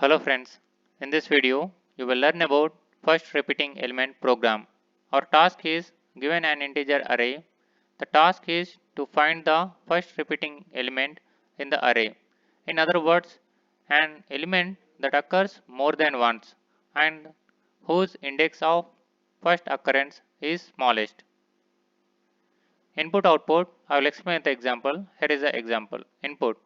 Hello friends, in this video you will learn about first repeating element program. Our task is given an integer array. The task is to find the first repeating element in the array. In other words, an element that occurs more than once and whose index of first occurrence is smallest. Input output, I will explain the example. Here is the example. Input.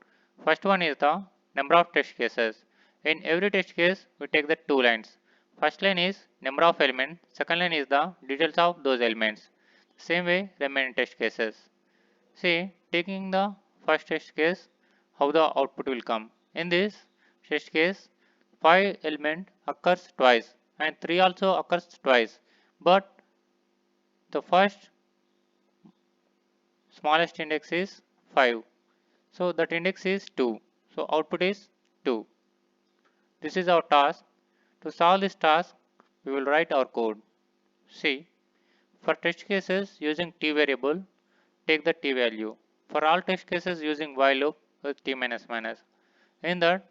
First one is the number of test cases. In every test case, we take the two lines. First line is number of elements. Second line is the details of those elements. Same way, remaining test cases. See, taking the first test case, how the output will come. In this test case, 5 element occurs twice and 3 also occurs twice. But the first smallest index is 5. So that index is 2. So output is 2. This is our task. To solve this task, we will write our code. See, for test cases using t variable, take the t value. For all test cases using while loop with t minus minus. In that,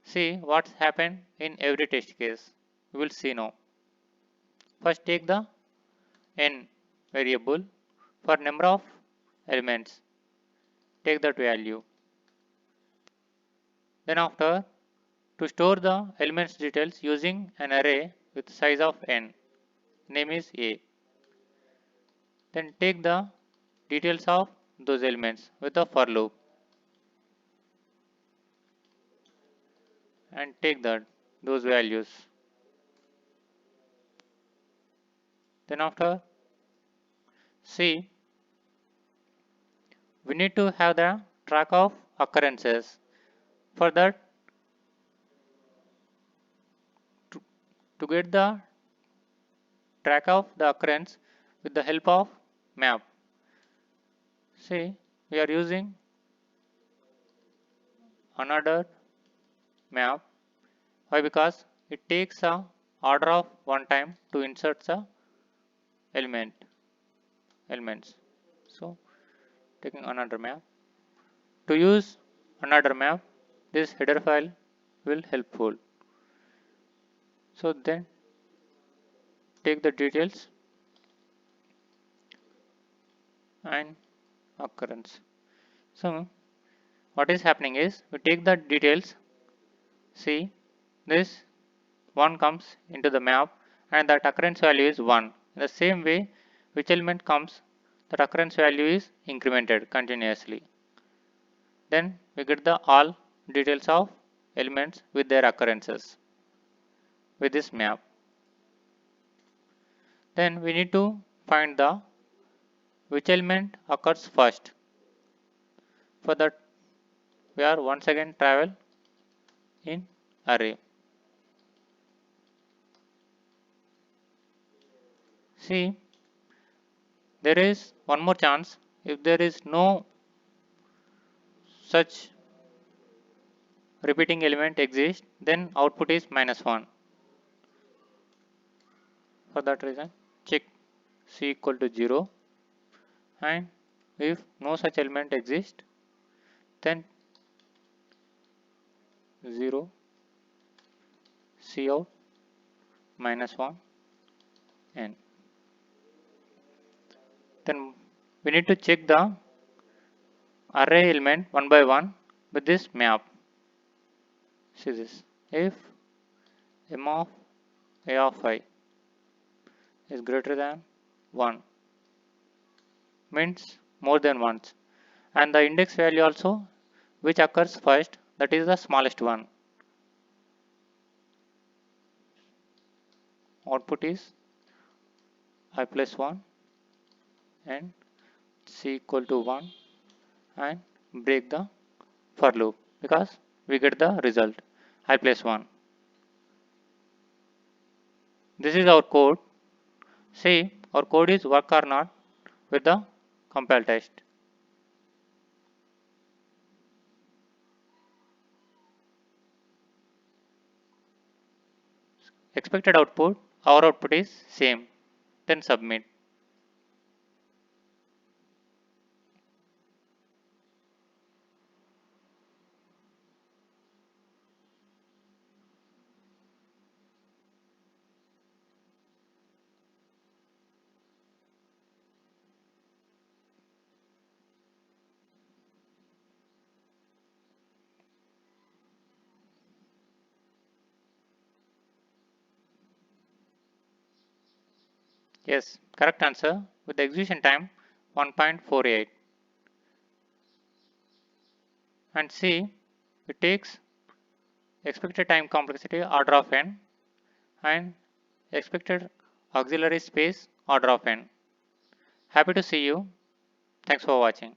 see what's happened in every test case. We will see now. First take the n variable for number of elements. Take that value. Then after, to store the elements details using an array with size of n, name is A. Then take the details of those elements with the for loop and take those values. Then after, see, we need to have the track of occurrences. For that, to get the track of the occurrence with the help of map. See, we are using unordered map. Why? Because it takes a order of one time to insert the elements. So taking unordered map. To use unordered map, this header file will helpful. So then take the details and occurrence. So what is happening is we take the details. See, this 1 comes into the map and that occurrence value is 1. In the same way, which element comes, that occurrence value is incremented continuously. Then we get the all details of elements with their occurrences with this map. Then we need to find the which element occurs first. For that, we are once again travel in array. See, there is one more chance. If there is no such repeating element exists, then output is -1. For that reason, check c equal to 0, and if no such element exists, then 0 cout -1 n. Then we need to check the array element one by one with this map. See this, if m of a of I is greater than 1, means more than once, and the index value also which occurs first, that is the smallest one. Output is I plus 1 and c equal to 1 and break the for loop because we get the result I plus 1. This is our code. See, our code is work or not with the compile test. Expected output, our output is same. Then submit. Yes, correct answer with the execution time 1.48. And C, it takes expected time complexity order of n and expected auxiliary space order of n. Happy to see you. Thanks for watching.